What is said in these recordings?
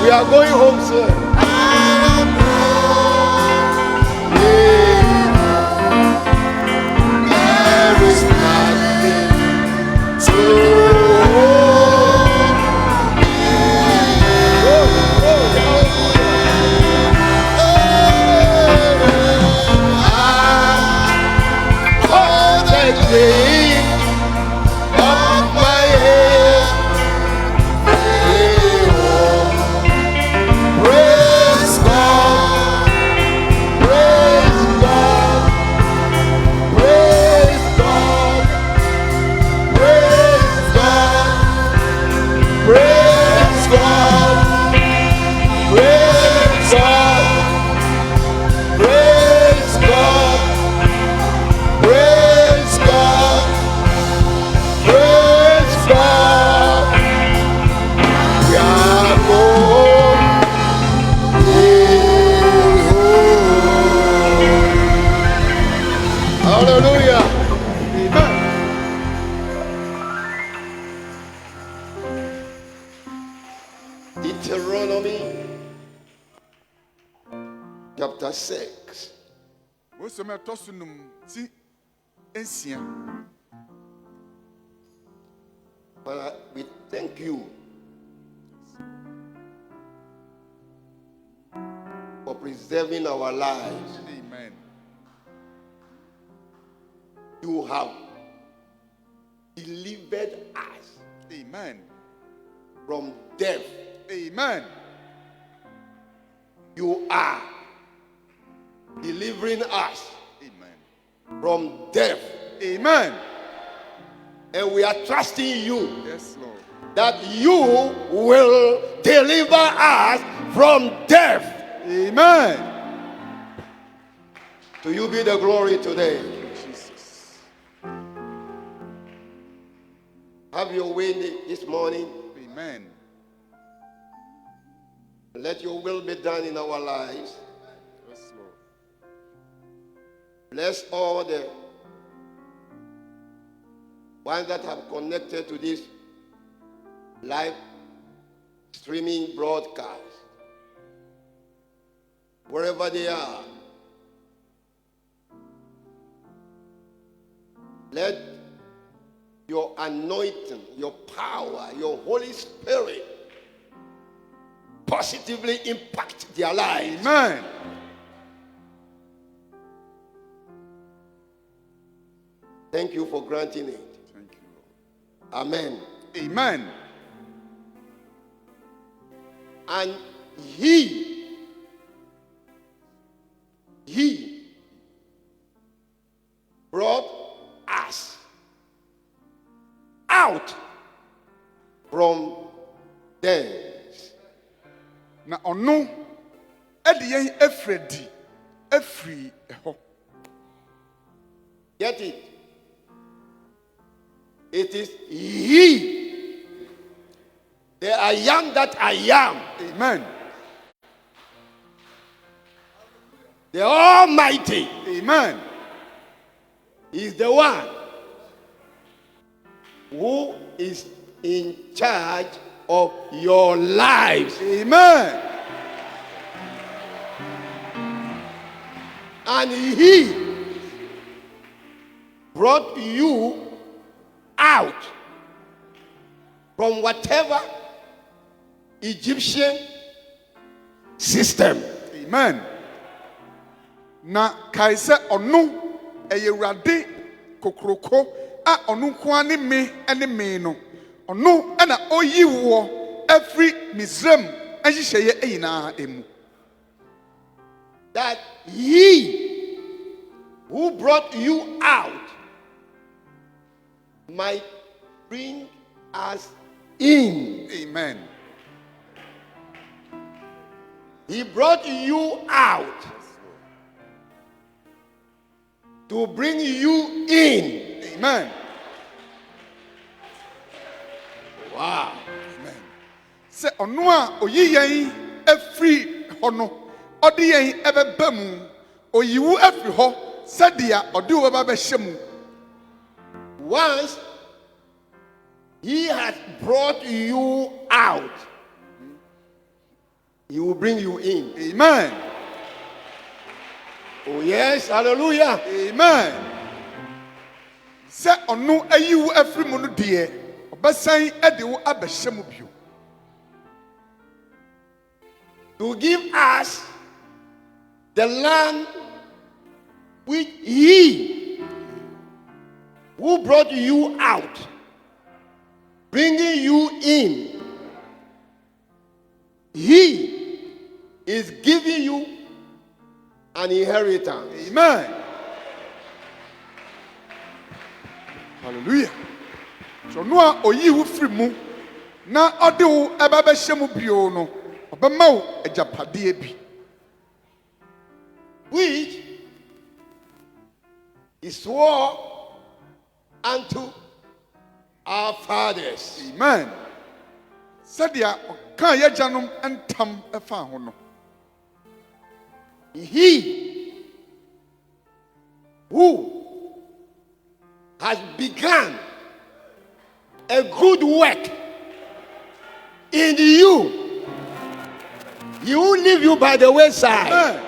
We are going home soon. There is nothing to Deuteronomy chapter 6. Father, we thank you for preserving our lives. Amen. You have delivered us. Amen. From death. Amen. You are delivering us. Amen. From death. Amen. And we are trusting you. Yes, Lord. That you will deliver us from death. Amen. To you be the glory today. Jesus. Have your way this morning. Amen. Let your will be done in our lives. Yes, Lord. Bless all the ones that have connected to this live streaming broadcast. Wherever they are, let your anointing, your power, your Holy Spirit positively impact their lives. Amen. Thank you for granting it. Thank you, Lord. Amen. Amen. And he brought us out from there. Na ono edi yen efredi efri eho. Get it? It is he, the I am that I am, Amen. the Almighty, Amen. is the one who is in charge of your lives. Amen. And he brought you out from whatever Egyptian system. Amen. Na kaise ono eyewrade kokroko a ono nko ani me ene me no. Ono na oyiwo every Misraim ehihye eyina emu. That he who brought you out might bring us in. Amen. He brought you out to bring you in. Amen. Wow. Amen. Se ono a oyi yen every hono odi yen ebeba mu oyiwu every ho sadia odi wo ba be hyemu. Once he has brought you out, He will bring you in. Amen. Oh yes, hallelujah. Amen. Say onu ayiwu afri mu no de obasan ade wo abehye mu bio. To give us the land which he who brought you out, bringing you in, he is giving you an inheritance. Amen. Hallelujah. So no a oyiwu firi mu na ode wo ababehye mu bio no obema wo ajapade bi, which he swore unto our fathers. Amen. Sadia kan yajanom entam efa ho no. He who has begun a good work in you, he will leave you by the wayside. Amen.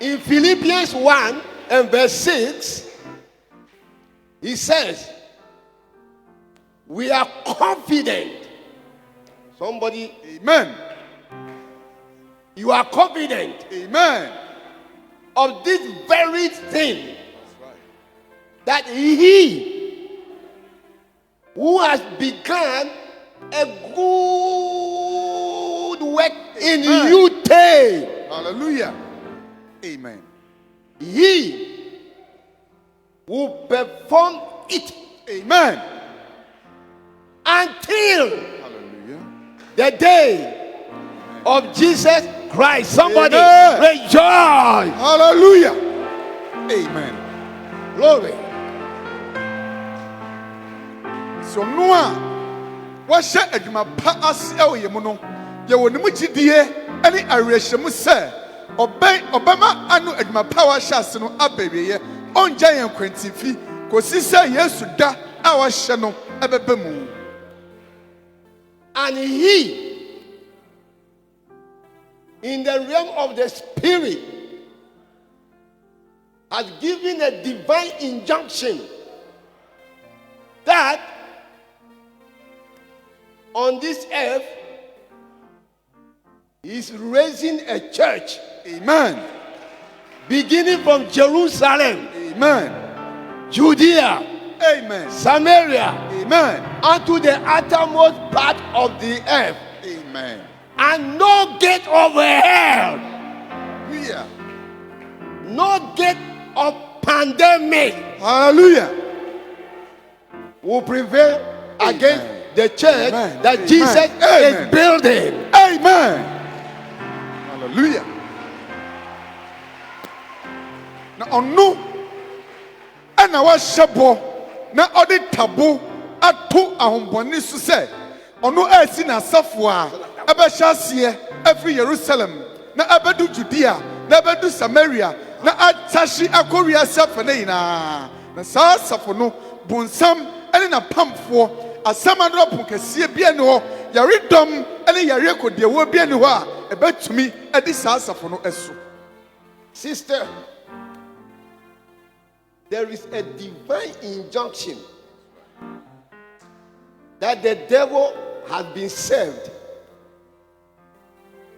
In Philippians 1 and verse 6, he says, we are confident. Somebody, Amen. you are confident Amen. of this very thing, that he who has begun a good work in Amen. you take, Hallelujah. Amen. he will perform it Amen. until Hallelujah. the day of Jesus Christ. Somebody Amen. rejoice. Hallelujah. Amen. Glory. So no a wahye adwuma pa ase e oyemu no ye wonimu gidie ene awerehye se obema anu adwuma pa wahye ase no abawiye onja yen kwantifi kosi se Yesu da a wahye no ebebe mu. And he, in the realm of the spirit, has given a divine injunction that on this earth he is raising a church. Amen. Beginning from Jerusalem, Amen. Judea, Amen. Samaria, Amen. unto the uttermost part of the earth, Amen. and no gate of hell, Hallelujah. no gate of pandemic Hallelujah. will prevail against the church Amen. that Amen. Jesus Amen. is building. Amen. Hallelujah. Na onu ana wa hyebo na odi tabo ato ahomboni so se onu asi na asafo a ebe hyase every Jerusalem na abedu Judea na abedu Samaria na atashi akoria safa na ina na sa asafo no bunsam ene na pamfo asamano ponkasie bia ne ho yaredom ene yare kodie wo bia ne ho a ebetumi edi sa asafo no eso. Sister, there is a divine injunction that the devil has been served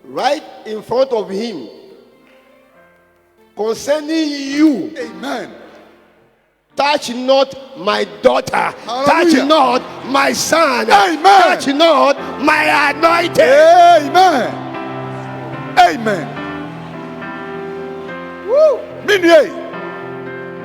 right in front of him concerning you. Amen. Touch not my daughter. Hallelujah. Touch not my son. Amen. Touch not my anointed. Amen. Amen. Woo. Minye.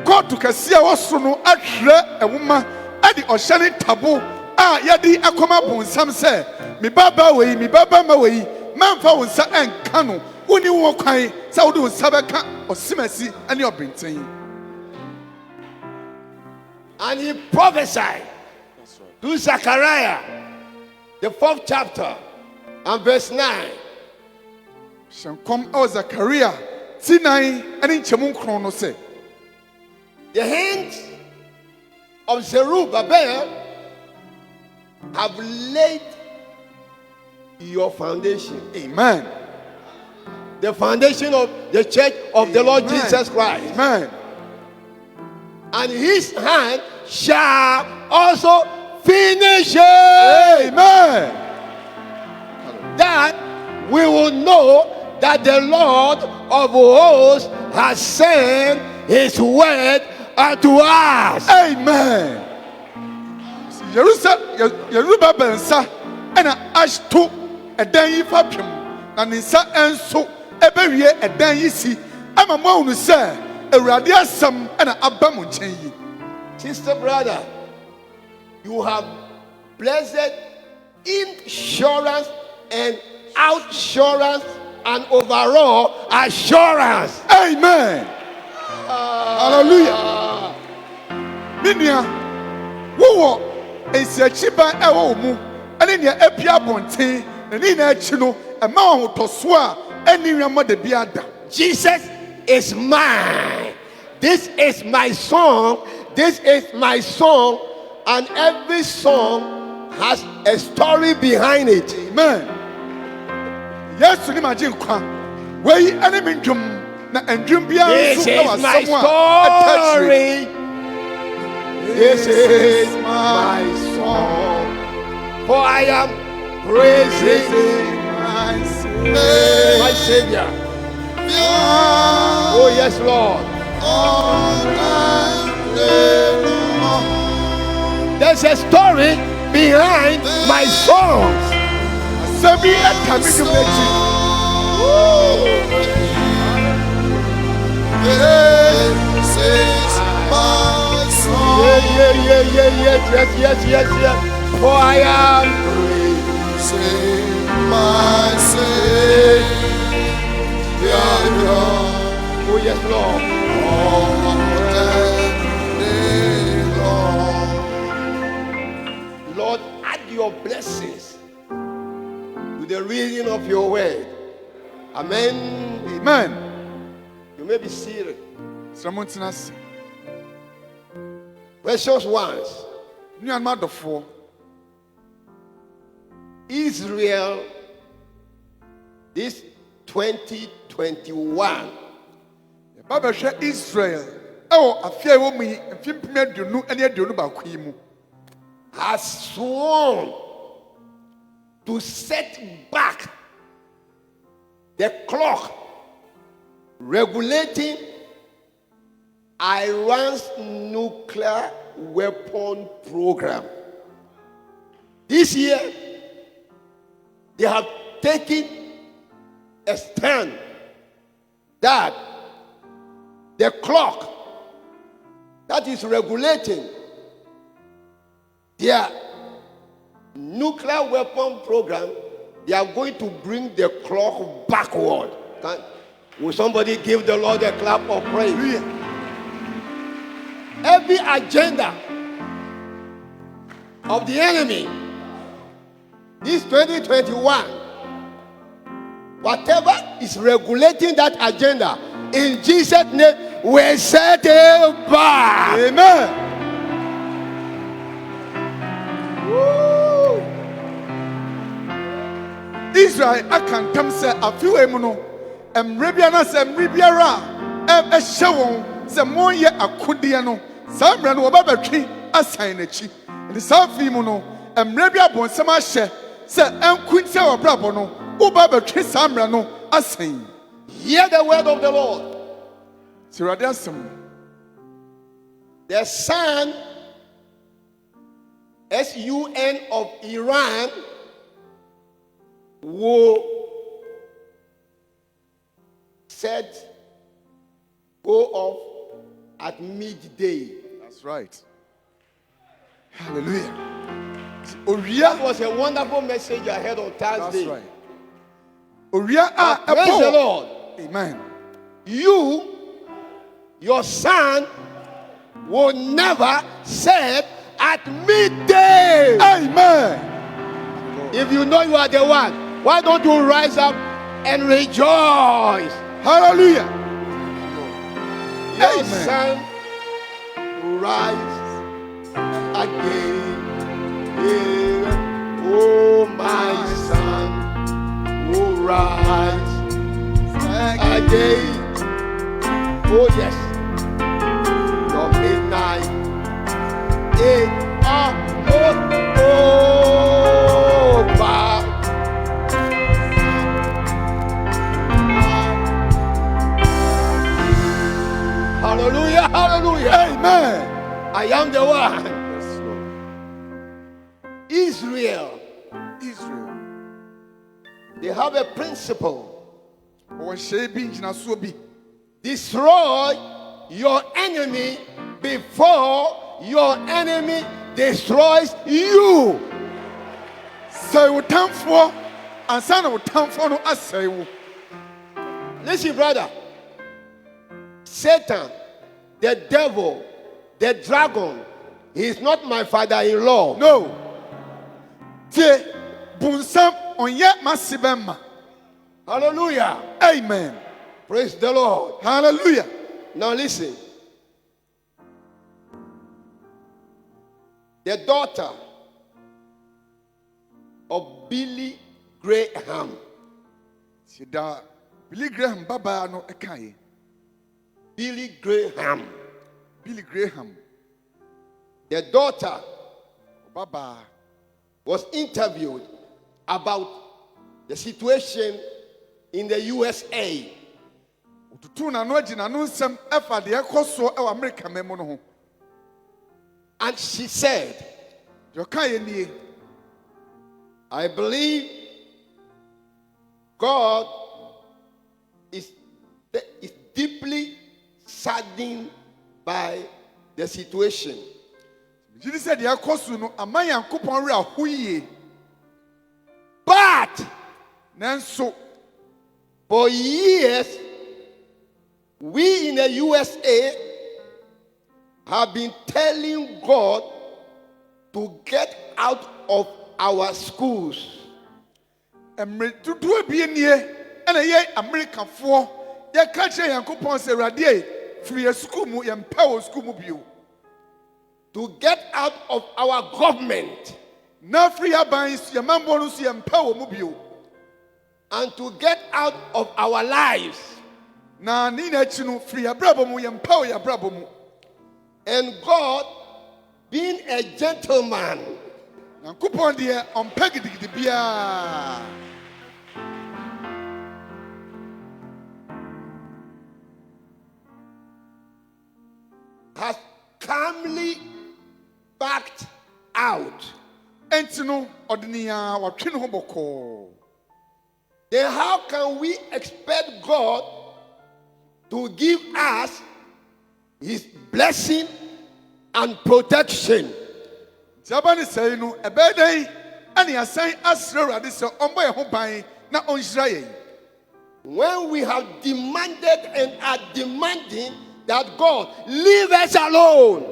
God to kasia waso no ahwe ewuma ade ohyane tabo a yadi akoma bonsam se me baba we me baba ma we manfa wonsa enka no woni wo kwan se wo de wonsa beka osimasi ane obenten. And he prophesied to Zechariah, the 4th chapter, and verse 9. Shankom o Zakaria tinai ane nchemu nkron no se The hands of Zerubbabel have laid your foundation. Amen. The foundation of the church of the Lord Amen. Jesus Christ. Amen. And his hand shall also finish it. Amen. That we will know that the Lord of hosts has sent his word unto us. Amen. Yeruba bensa ena ashto edan yi fapem na ne nsa enso ebewie edan yi si ama mo ahunu se Awurade asam ena aba mo nchen yi. Sister, brother, you have blessed insurance and outsurance and overall assurance. Amen. Hallelujah. Minia wo esiachiba ewo mu ene ne apia bonten ne na achi no ema ahotoso a eni nwema de biada. Jesus is mine. This is my song. This is my song. And every song has a story behind it. Amen. Yesu ni magye nkwa. Wei ene me ndwom na ndwom bia This nso is ewa my samu a story. This is my song. For I am praising my Savior. Oh, yes, Lord. There's a story behind my songs. Sabi atami dumeji. This is my song. Yes. For I am Praising my Savior oh, yes, Lord. all the day long. Lord, add your blessings to the reading of your word. Amen. Amen. You may be seated. Sramontinas. Precious ones, Nyan madofo. Israel, this 2021 Baba hwe Israel. Ewo afia ewo mu mfimpim aduonu ene aduonu ba kwa yi mu. has sworn to set back the clock regulating Iran's nuclear weapon program. This year, they have taken a stand that the clock that is regulating their nuclear weapon program, they are going to bring the clock backward. Will somebody give the Lord a clap of praise? Every agenda of the enemy, this 2021, whatever is regulating that agenda, in Jesus' name, we set it back. Amen. Woo. Israel akantam se afiwe mu no emre bia na se emre biara ehye won se mo ye akode no sa emre no oba batwi asan na chi ni sa fi mu no emre bia bonsam ahye se enku se obrabo no oba batwi sa emre no asan. Hear the word of the Lord. Sirade asem. The Sun, SUN of Iran, will go off at midday. That's right. Hallelujah. That was a wonderful message I heard on Thursday. That's right. Oria Praise the Lord. Amen. Your sun will never set at midday. Amen. If you know you are the one, why don't you rise up and rejoice? Hallelujah. Your Amen. sun will rise again. Oh, my son. rise again. Oh yes, your midnight is almost over. Hallelujah, hallelujah. Amen. I am the one. Yes, Lord. Israel, Israel. they have a principle. Destroy your enemy before your enemy destroys you. Say what time for? And son of time for no assay. Listen, brother. Satan, the devil, the dragon, he is not my father-in-law. No. Tie bunsam onye masibema. Hallelujah. Amen. Praise the Lord. Hallelujah. Now listen. The daughter of Billy Graham. Sida Billy Graham baba no ekaye. Billy Graham. Billy Graham. The daughter Baba was interviewed about the situation in the USA. Tutu na no agina no nsem efa de ekoso e America memo no ho. And she said, Yo kaye nie. I believe God is deeply saddened by the situation. Jidi said de ekoso no amayan kupon re ahoyie. But Nanso for years, we in the USA have been telling God to get out of our schools. emre tutu ebie nie ena ye America fo ye ka kire yankopon se radie free school mu ye mpa school mu bio. To get out of our government Na free aban ye mambo no so ye mpa mu bio. and to get out of our lives. Na ni na chi no free abrabo mu ye mpa ye abrabo mu. And God, being a gentleman, Yankopon de ompa gidigidi bia. has calmly backed out. Enti no odenia watwe ne ho boko. Then how can we expect God to give us his blessing and protection Jabani say no ebedai ani asan asre rade se ombo ye ho ban na onhyira ye. when we have demanded and are demanding that God leave us alone?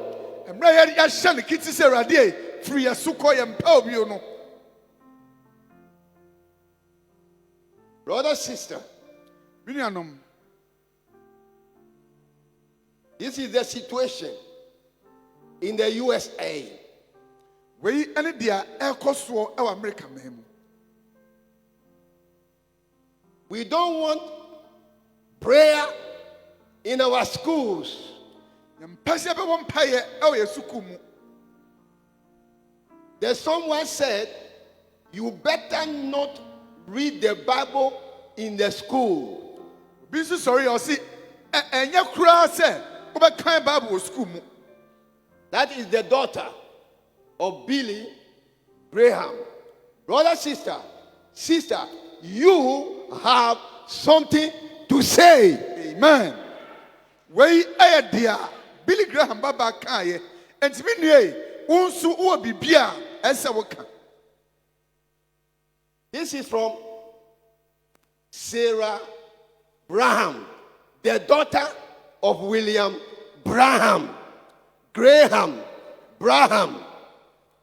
Emra ye ya hye ne kiti se rade free asukọ ye mpa obi no. Brother, sister, Binianom this is the situation in the USA. we ene dia ekoso e wa America memu. We don't want prayer in our schools. Ye mpase be won paye e wa yesuku mu. There's someone said, you better not read the Bible in the school. Bi so sorry o si enye kura se wo be kan Bible school mu. That is the daughter of Billy Graham. Brother, sister, you have something to say. Amen. We aye dia Billy Graham baba kan ye. Enti mi nue unsu wo bibia ese wo kan. This is from Sarah Braham, the daughter of William Graham.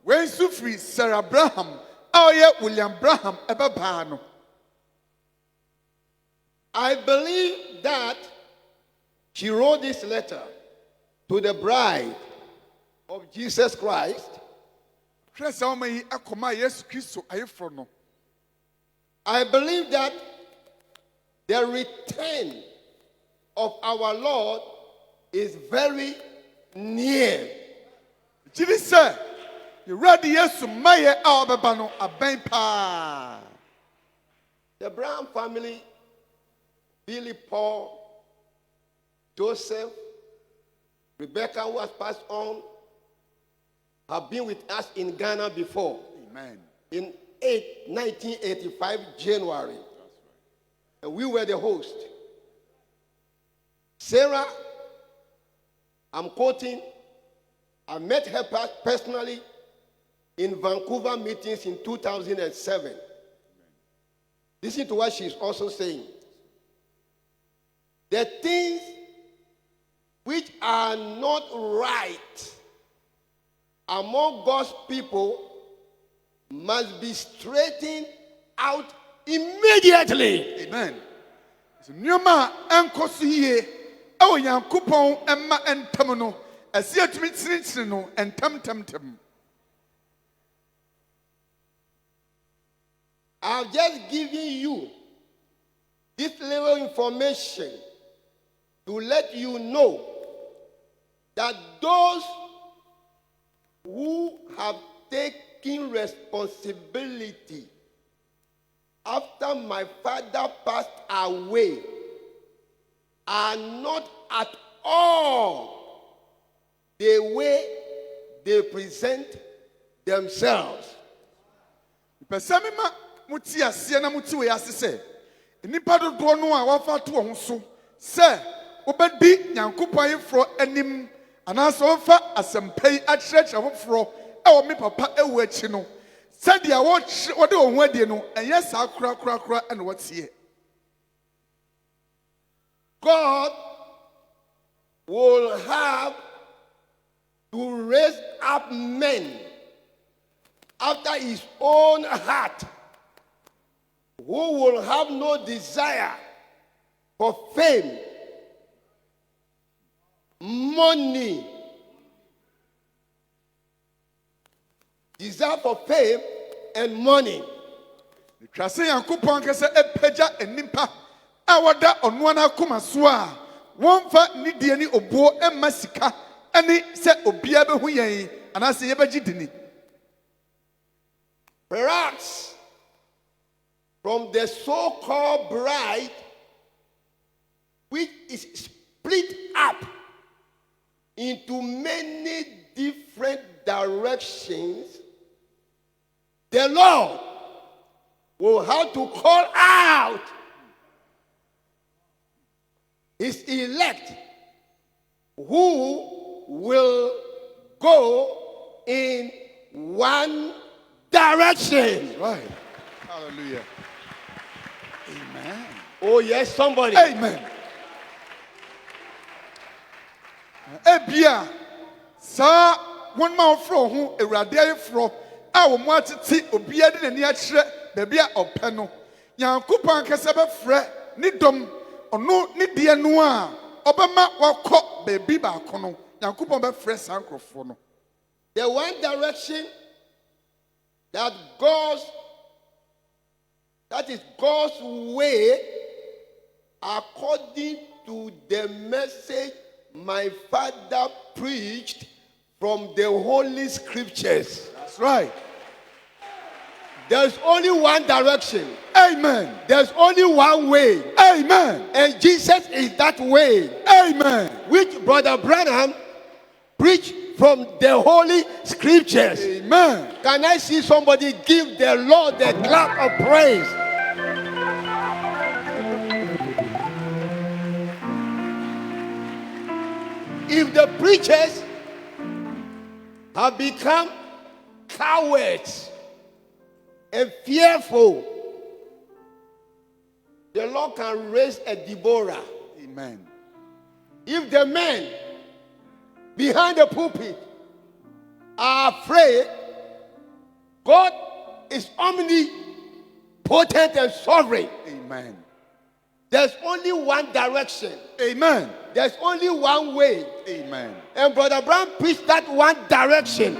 When Sufri Sarah Braham, oh yeah, William Braham, Ebabano. I believe that she wrote this letter to the bride of Jesus Christ. Kresa o mai akoma Yesu Kristo ayefro no. I believe that the return of our Lord is very near. Gyidi sɛ Yewurade Yesu mayɛ a ɔbɛba no abɛn paa. The Brown family, Billy, Paul, Joseph, Rebecca, who has passed on, have been with us in Ghana before. Amen. In 1985 January. And we were the host. Sarah, I'm quoting, I met her personally in Vancouver meetings in 2007. Listen to what she's also saying. The things which are not right among God's people must be straightened out immediately. Amen. So nneɛma a ɛnkɔ so yie ɛwɔ Nyankopɔn ɛma ɛntam no ɛsi atumi kyerɛkyerɛ no ɛntam. I've just given you this little information to let you know that those who have taken responsibility after my father passed away are not at all the way they present themselves. Pɛsɛ mi ma muti aseɛ na muti wɔ ase sɛ nipa dodoɔ no a wafa to wɔn so sɛ wobɛdi Nyankopɔn ayeforɔ anim anaasɛ wɔfa asɛmpa yi akyerɛkyerɛ foforɔ ɛwɔ me papa ɛwɔ akyi no sɛdeɛ wɔde wɔn ho adie no ɛnyɛ saa korakora ɛna wɔteɛ. God will have to raise up men after his own heart who will have no desire for fame, money, desire for fame and money. Twa sɛ Nyankopɔn kɛsɛ ɛpagya enipa a wɔda ɔnoa no akoma so a wɔmfa nidie ne obuo ɛmma sika ɛne sɛ obiara bɛhu yɛn anaasɛ yɛbɛgye dini. Perhaps from the so-called bride, which is split up into many different directions, the Lord will have to call out his elect who will go in one direction. Right. Hallelujah. Amen. Oh, yes, somebody. Amen. Ebia sa wɔn ma wɔfrɛ ho Awurade ayeforɔ a wɔn atete obiara de n'ani akyerɛ baabi a ɔpɛ no Nyankopɔn ankasa bɛfrɛ ne dɔm ɔno ne deɛ no a ɔbɛma wɔkɔ baabi baako no Nyankopɔn bɛfrɛ saa nkurɔfoɔ no. The one direction that is God's way, according to the message my father preached from the Holy Scriptures. That's right. There's only one direction. Amen. There's only one way. Amen. And Jesus is that way. Amen. Which Brother Branham preached from the Holy Scriptures. Amen. Can I see somebody give the Lord the clap of praise? If the preachers have become cowards and fearful, the Lord can raise a Deborah. Amen. If the men behind the pulpit are afraid, God is omnipotent and sovereign. Amen. There's only one direction. Amen. There's only one way. Amen. And Brother Brown preached that one direction,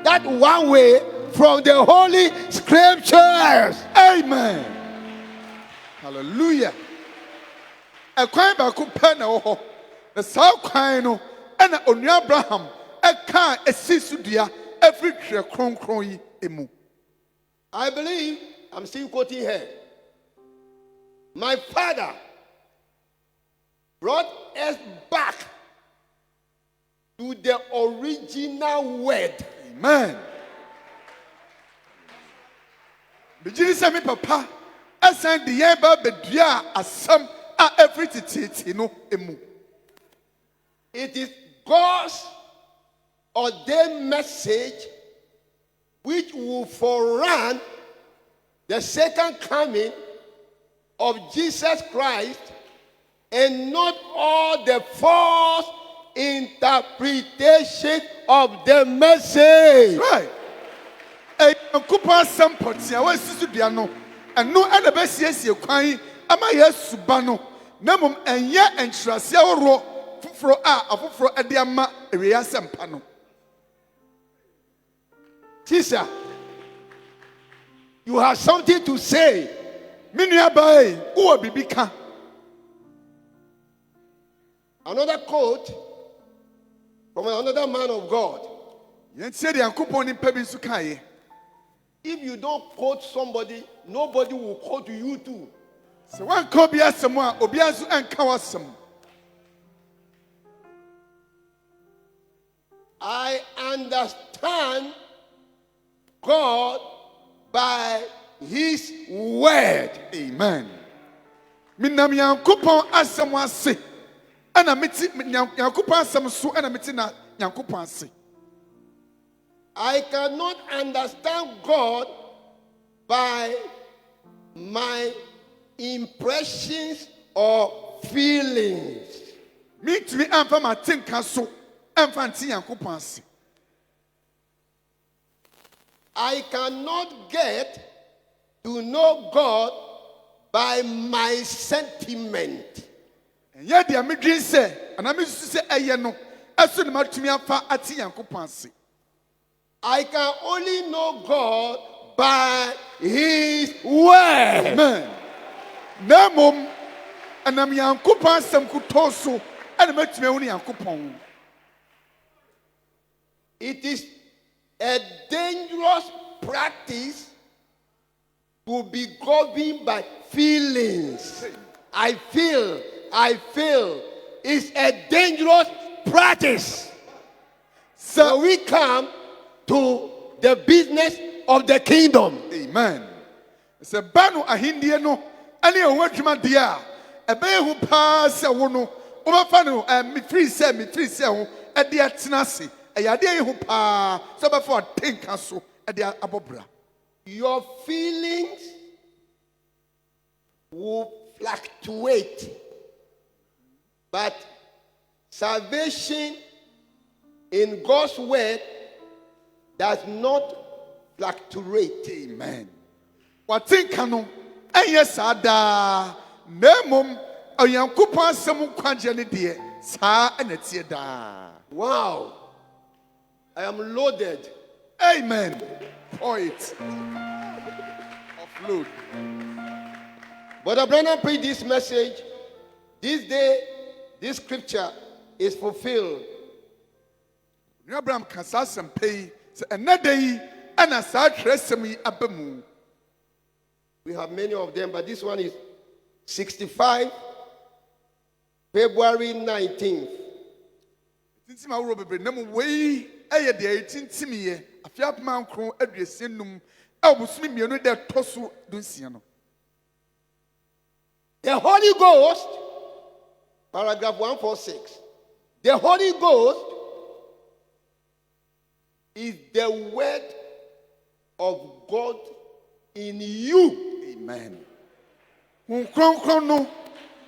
that one way from the Holy Scriptures. Amen. Hallelujah. ɛkwan baako pɛ na ɛwɔ hɔ na saa kwan no ɛna onua Abraham ɛka esi so dua ɛfiri twerɛ kronkron yi emu. I believe, I'm still quoting her. My father brought us back to the original word. Amen. Bijini sɛ me papa ɛsan de yɛn ba bedua asɛm a ɛfiri tititi no emu. It is God's ordained message which will forerun the second coming of Jesus Christ, and not all the false interpretation of the message. Right. Nyankopɔn asɛm pɔtee a wɔasi so dua no ɛno ɛna bɛsiesie kwan ama Yesu ba no na mmom ɛnyɛ nkyerɛase ahoroɔ foforɔ a afoforɔ ɛde ama awie asɛmpa no. Sister, you have something to say. Me nuabaa yi wowɔ biribi ka. Another quote from another man of God. Yɛntie deɛ Nyankopɔn nipa bi nso kaeɛ. If you don't quote somebody, nobody will quote you too. Sɛ woanka obi asɛm a obiara nso ɛnka w'asɛm. I understand God by His word. Amen. Minam Nyankopɔn asɛm ase ɛna meti Nyankopɔn asɛm so ɛna meti na Nyankopɔn ase. I cannot understand God by my impressions or feelings. Mitumi amfa matenka so ɛmfa nti Nyankopɔn ase. I cannot get to know God by my sentiment. Ɛnyɛ deɛ medwen sɛ anaa mesusu sɛ ɛyɛ no ɛso ne matumi afa ate Nyankopɔn ase. I can only know God by His word. Amen. Na mmom ɛnam Nyankopɔn asɛm kutɔɔ so ɛna matumi ahu ne Nyankopɔn. It is a dangerous practice to be governed by feelings. I feel. It's a dangerous practice. So we come to the business of the kingdom. Amen. Sɛ ba no ahindie no ɛne ɛho adwuma deɛ a ɛbɛyɛ hu paa sɛ wo no wobɛfa no mefiri sɛ ho ɛde atena ase. Ɛyɛ adeɛ yɛ hu paa sɛ wobɛfa ɔtenka so ɛde abɔbra. Your feelings will fluctuate, but salvation in God's word does not fluctuate. Amen. Watenka no ɛnyɛ saa daa na mmom Onyankopɔn asɛm nkwagye ne deɛ saa ɛna tie daa. Wow. I am loaded. Amen. Point. Offload. Brother Branham preached this message. This day, this scripture is fulfilled. Abraham ka saa asɛm pa yi sɛ ɛnɛ da yi ɛna saa twerɛsɛm yi aba mu. We have many of them, but this one is 65, February 19th. Tintim ahorow bebree na mu wei ɛyɛ deɛ ɛtintimiyɛ afe apem ankron aduosia num ɛwɔ bosomi mmienu dɛ ɛtɔ so dunsia no. The Holy Ghost, paragraph 146. The Holy Ghost is the word of God in you. Amen. Hun kronkron no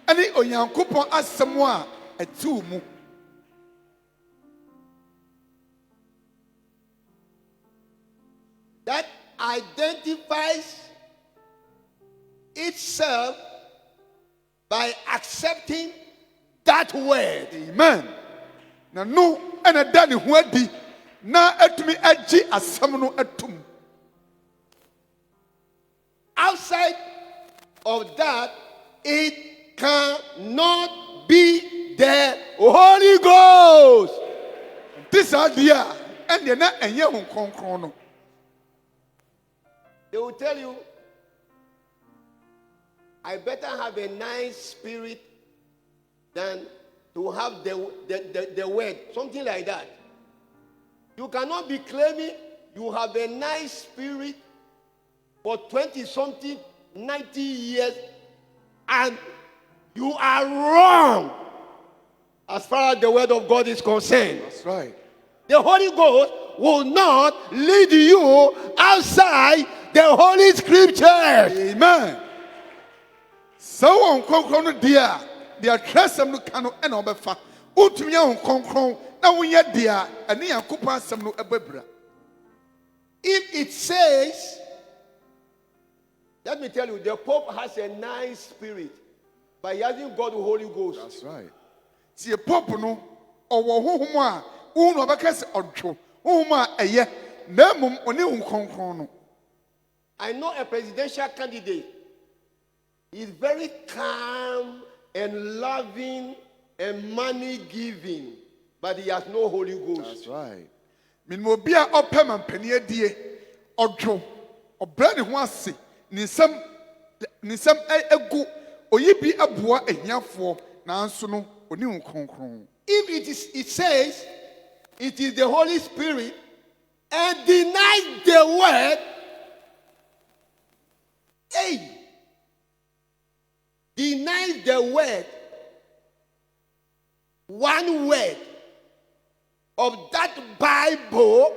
ɛne Onyankopɔn asɛm a ɛte mu. That identifies itself by accepting that word. Amen. Na no ɛna da ne ho adi na atumi agye asɛm no atum. Outside of that, it cannot be the Holy Ghost. This idea and the na enye ho kronkron no. They will tell you, I better have a nice spirit than to have the word. Something like that. You cannot be claiming you have a nice spirit for 20-something, 90 years, and you are wrong as far as the word of God is concerned. That's right. The Holy Ghost will not lead you outside the Holy Scriptures. Amen. So on konkron no dia, dia tresem no ka no e na obefa. Utumi on konkron na wonye dia, ene Yakobon asem no ebabra. If it says, let me tell you, the Pope has a nice spirit, but he hasn't got the Holy Ghost. That's right. See a Pope no, owo honhom a wo no obeka se odwo, honhom a eye, na mum oni hun konkron no. I know a presidential candidate. He's very calm and loving and money giving, but he has no Holy Ghost. That's right. Min mo bia opem ampani adie, odwo, obra ne ho ase, nisam egu, oyibi aboa ehiafo, nanso no oni hun konkron. If it says it is the Holy Spirit and denies the word, denies the word, one word of that Bible,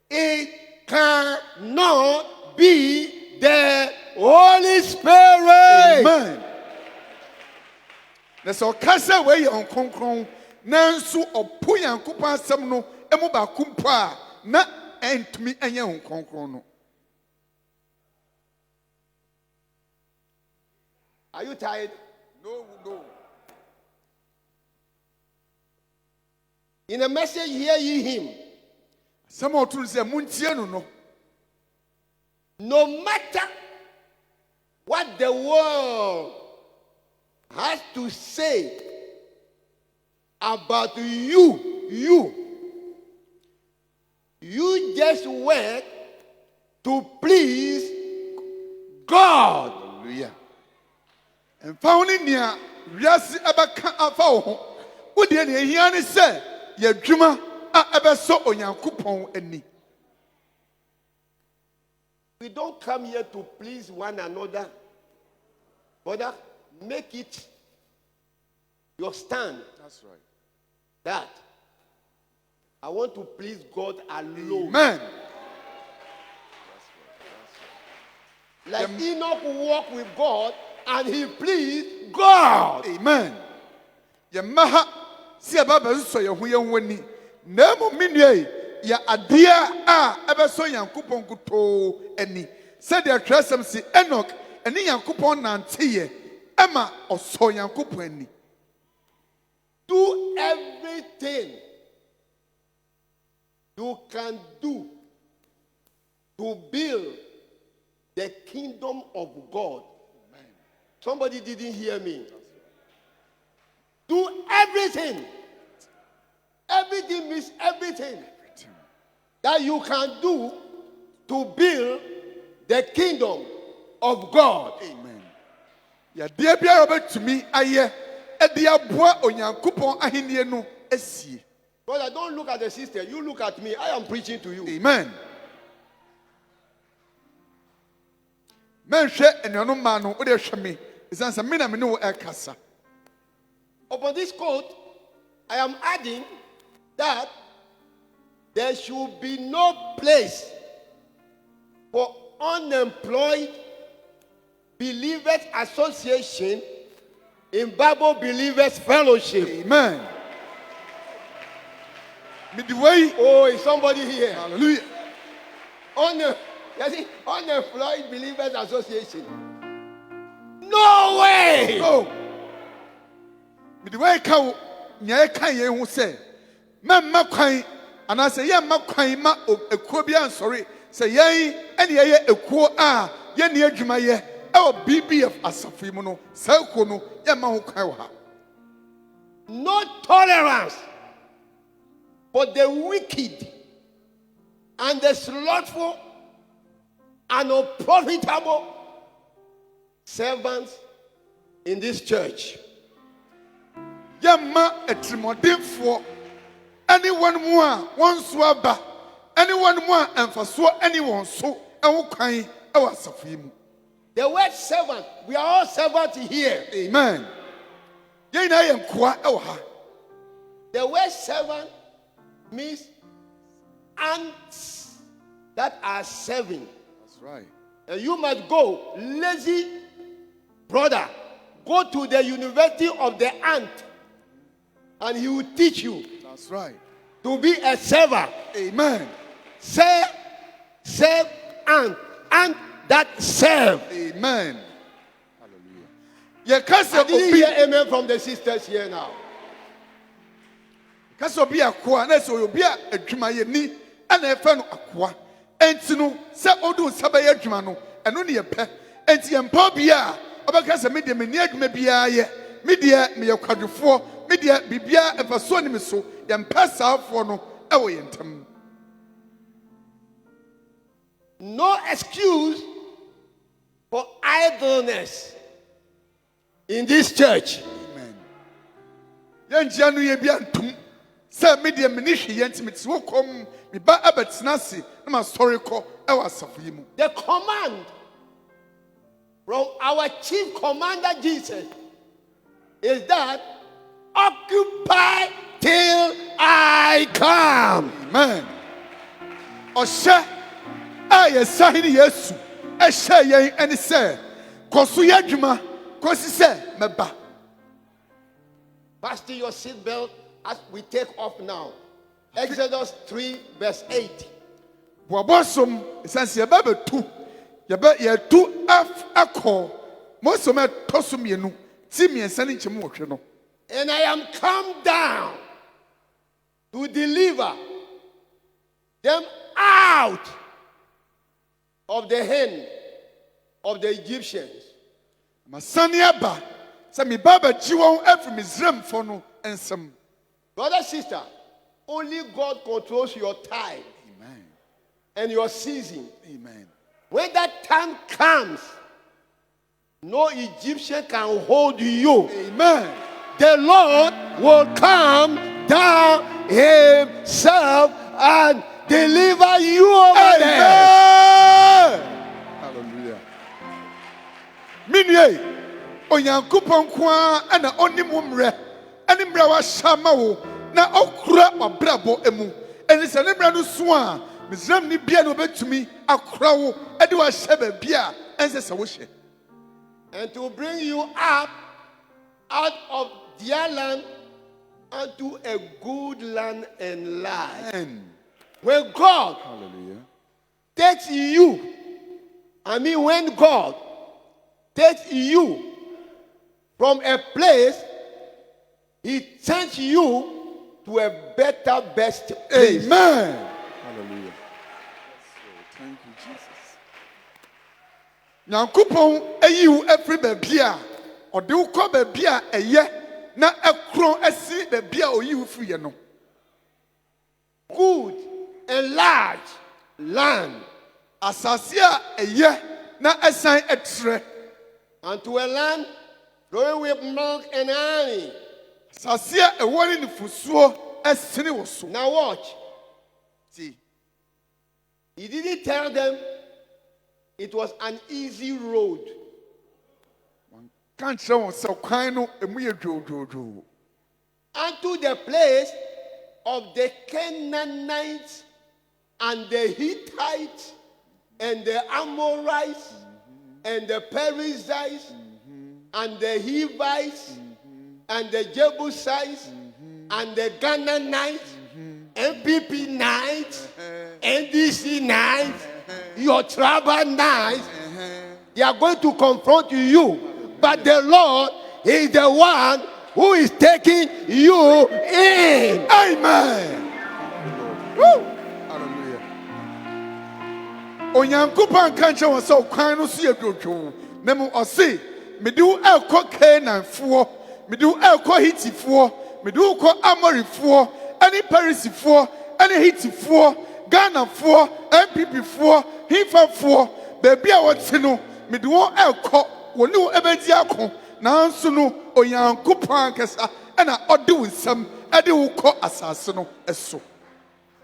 it cannot be the Holy Spirit. Amen. Na so kasa we on konkron nanso opo Yakobon asem no emu ba kumpo a na entumi enye hon konkron no. Are you tired? No. In a message, hear ye him. Some of you say muntie no. No matter what the world has to say about you just went to please God. Hallelujah. And found in near Riasi Abaka Afao. Would the Hiani say, Ye Juma ever so on Yakupon any? We don't come here to please one another. Brother, make it your stand. That's right. That I want to please God alone. Amen. Like Enoch walked with God and he pleased God. Amen. Yamaha si ababa so ye ho ye woni. Na mo minue ya adea a ebe so Yakobon kuto ani. Said the tresem si Enoch eni Yakobon nante ye. Ema oso Yakobon ani. Do everything you can do to build the kingdom of God. Amen. Somebody didn't hear me. Do everything. Everything means everything that you can do to build the kingdom of God. Amen. Ya de bia robert to me aye e de aboa Onyankopon ahenie no asie. Brother, don't look at the sister. You look at me. I am preaching to you. Amen. Men hwe enuano ma no wo de hwe me. Isansa me na me no ekasa. Upon this quote, I am adding that there should be no place for unemployed believers association in Bible Believers Fellowship. Amen. Midway. Oh, is somebody here? Hallelujah. Unemployed Believers Association. No way! Oh. Midway ka nya kan ye hu se memma kwan anase ye ma kwan ma ekuo bi ansori se yen ene ye ekuo a ye ne adwuma ye ɛwɔ BBF asafo yi mu no saa kuo no yɛma ho kwan wɔ ha. No tolerance for the wicked and the slothful and unprofitable servants in this church. Yɛma atirimuɔdenfoɔ anyone mu a wɔn so aba anyone mu a ɛmfasoɔ ɛne wɔn so ɛho kwan ɛwɔ asafo yi mu. The word servant, we are all servants here. Amen. Yɛn nyinaa yɛ nkoa ɛwɔ ha. The word servant means ants that are serving. That's right. And you must go, lazy brother, go to the university of the ant, and he will teach you. That's right. To be a server. Amen. Serve ant that serve. Amen. Hallelujah. I didn't hear amen from the sisters here now. Kasa obi akoa na so obi a adwumayɛni ana ɛfɛ no akoa enti no sɛ odu nsa bɛyɛ adwuma no ɛno ne yɛpɛ enti yɛmpa bi a ɔbɛka sɛ medeɛ menni adwuma biara yɛ medeɛ meyɛ kwadwofoɔ medeɛ biribiara ɛfa so ne me so yɛmpɛ saafoɔ no ɛwɔ yɛn ntam. No excuse for idleness in this church. Amen. Yɛngyia no yɛ bi antom sɛ medeɛ mene hwɛ yɛn nti mete wo kɔm meba abɛtena ase na masɔre kɔ ɛwɔ asafo yi mu. The command from our chief commander Jesus is that occupy till I come. Amen. Ɔhyɛ a yɛsahe ne Yesu ɛhyɛ yɛn ɛne sɛ kɔ so yɛ adwuma kɔsi sɛ mɛba. Fasten your seatbelt as we take off now. Exodus 3 verse 8. Boabosom esansi yɛba bɛtu yɛtu akɔ Mose ma ɛtɔ so mmienu ti mmiɛnsa ne nkyɛmu wɔhwɛ no. And I am come down to deliver them out of the hand of the Egyptians. Masane aba sɛ meba bɛgye wɔn afiri Misraimfo no nsam. Brother, sister, only God controls your time. Amen. And your season. Amen. When that time comes, no Egyptian can hold you. Amen. The Lord will come down himself and deliver you over there. Hallelujah. Minye Onyankopɔn kwa ana onim wo mmerɛ ɛne mmerɛ wahyɛ ma wo na ɔkura wabrabɔ emu ɛne sɛ ne mmerɛ no so a Misraim ni bia na obetumi akora wo ɛde wahyɛ baabi a ɛnsɛ sɛ wohyɛ. And to bring you up out of their land unto a good land and life. Amen. When God Hallelujah. takes you, when God takes you from a place, he sends you to a better, best place. Amen. Hallelujah. Thank you, Jesus. Nyankopɔn ayi wo afiri baabi a ɔde wo kɔ baabi a ɛyɛ na ɛkorɔn asi baabi a oyi wo firi yɛ no. Good and large land. Asase a ɛyɛ na ɛsan ɛtrɛ. And to a land flowing with milk and honey. Asase a ɛwɔ ne nufusuo ɛsene wɔ so. Now watch. See. He didn't tell them it was an easy road. Can't show wɔn sɛ kwan no emu yɛ dwoodwoodwoo. Unto the place of the Canaanites and the Hittites and the Amorites and the Perizzites and the Hivites and the Jebusites and the Canaanites, MPP nights, NDC nights, your tribal nights. They are going to confront you. But the Lord is the one who is taking you in. Amen. Woo. Hallelujah. Onyankopɔn ka nkyɛn wɔn sɛ kwan no so yɛ dwodwo Nemu ɔse mede wo ɛkɔ Canaanfoɔ, mede wo ɛkɔ Hitifoɔ, mede wo kɔ Amorifoɔ, ɛne Perisifoɔ, ɛne Hitifoɔ, Ghanafoɔ, MPPfoɔ, Hifafoɔ, baabi a wɔte no, mede wɔn ɛkɔ, wɔne wo ɛbɛdi ako, nanso no Onyankopɔn ankasa ɛna ɔde wo nsam ɛde wo kɔ asase no ɛso.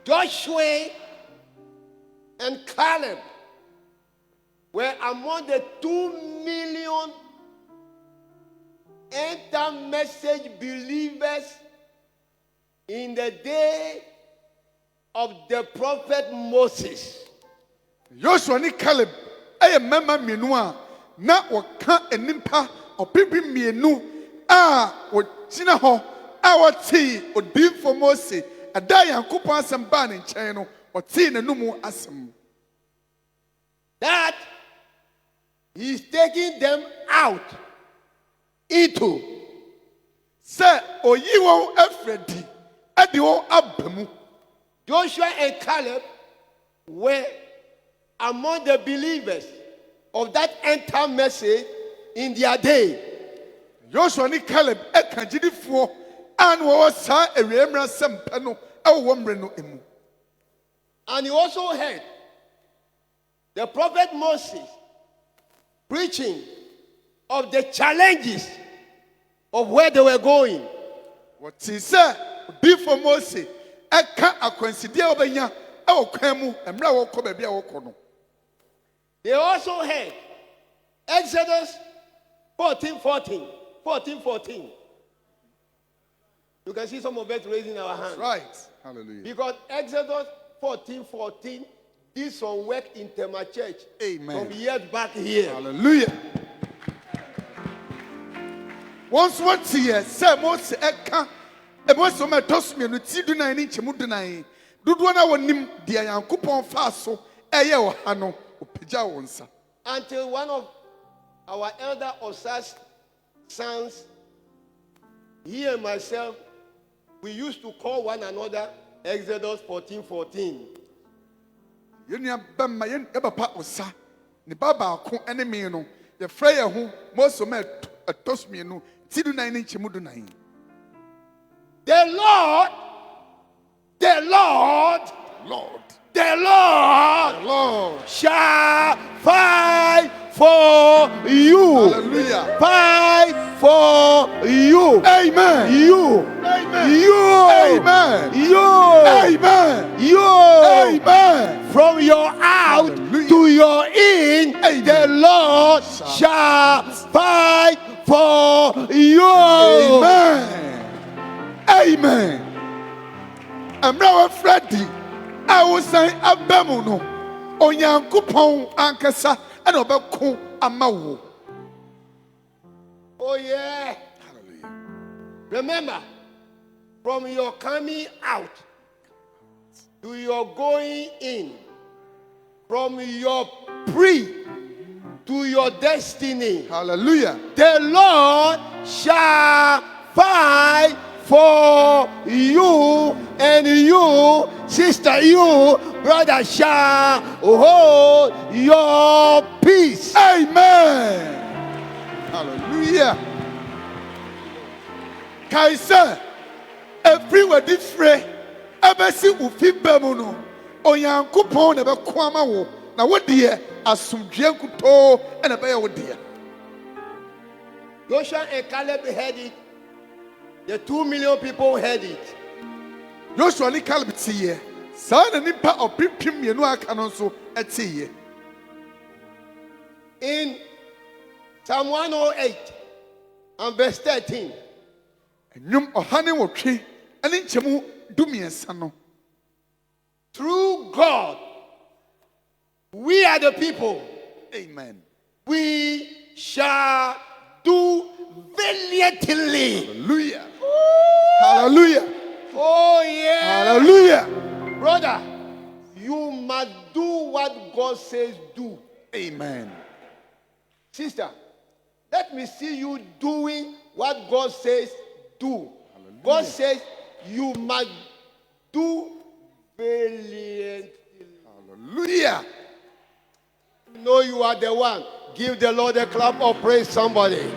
Joshua and Caleb were among the 2 million end-time message believers in the day of the prophet Moses. Joshua ne Caleb ɛyɛ mmarima mmienu a na wɔka enimpa ɔpempe mmienu a wɔgyina hɔ a wɔtee odiifo Mose ɛda Nyankopɔn asɛm baa ne nkyɛn no ɔtee n'anum asɛm. That he's taking them out into. Sɛ oyi wɔn afiri adi ɛde wɔn aba mu. Joshua and Caleb were among the believers of that end-time message in their day. Joshua ne Caleb ɛka gyidifoɔ a na wɔwɔ saa awiemmerɛ asɛmpa no ɛwɔ wɔn mmerɛ no emu. And he also heard the prophet Moses preaching of the challenges of where they were going. Wɔte sɛ odiifo Mose ɛka akwansideɛ a wɔbɛnya ɛwɔ kwan mu mmerɛ a wɔkɔ baabi a wɔkɔ no. They also heard Exodus 14:14. You can see some of us raising our hands. Right. Hallelujah. Because Exodus 14:14 did some work in Tema Church. Amen. Some years back here. Hallelujah. Once what year, sir, Mose eka, Mose o metos me no ti dunan ni nchemu dunan. Dodo na wonim de Yankopon fa so eye wo ha no opagya wo nsa. Until one of our elder Osas sons, he and myself, we used to call one another Exodus 14:14. Yenia bemma yen ebapa osa. Ne baba ko ene me no, ye frɛ ye ho Mose o metos me no ti dunan ni nchemu dunan. The Lord shall fight for you. Hallelujah. Fight for you. Amen. You. Amen. You. Amen. You. Amen. You. Amen. From your out Hallelujah. to your in, the Lord shall fight for you. Amen. Amen. Amra Freddy, I was saying abamu no. Onyankopɔn ankasa ɛna ɔbɛko ama wo. Oh yeah. Hallelujah. Remember, from your coming out to your going in, from your pre to your destiny, Hallelujah. the Lord shall fight for you, and you, sister, you, brother, shall hold your peace. Amen. Hallelujah. Kaisa, everywhere different. Ebesi ufi bemu no. Onyankopɔn na bɛko ama wo. Na wo deɛ asomdwe nkutoo ɛna bɛyɛ wo deɛ. Joshua and Caleb heard it. The 2 million people heard it. Joshua ne Caleb tiye. Saa na nipa ɔpempem mmienu aka no nso ɛtiye. In Psalm 108 and verse 13, Nnwom ɔha ne nwɔtwe ɛne nkyɛmu dumiɛnsa no. through God, we are the people. Amen. We shall do valiantly. Hallelujah. Hallelujah. Oh yeah. Hallelujah. Brother, you must do what God says do. Amen. Sister, let me see you doing what God says do. Hallelujah. God says you must do valiantly. Hallelujah. You know you are the one. Give the Lord a clap or praise somebody.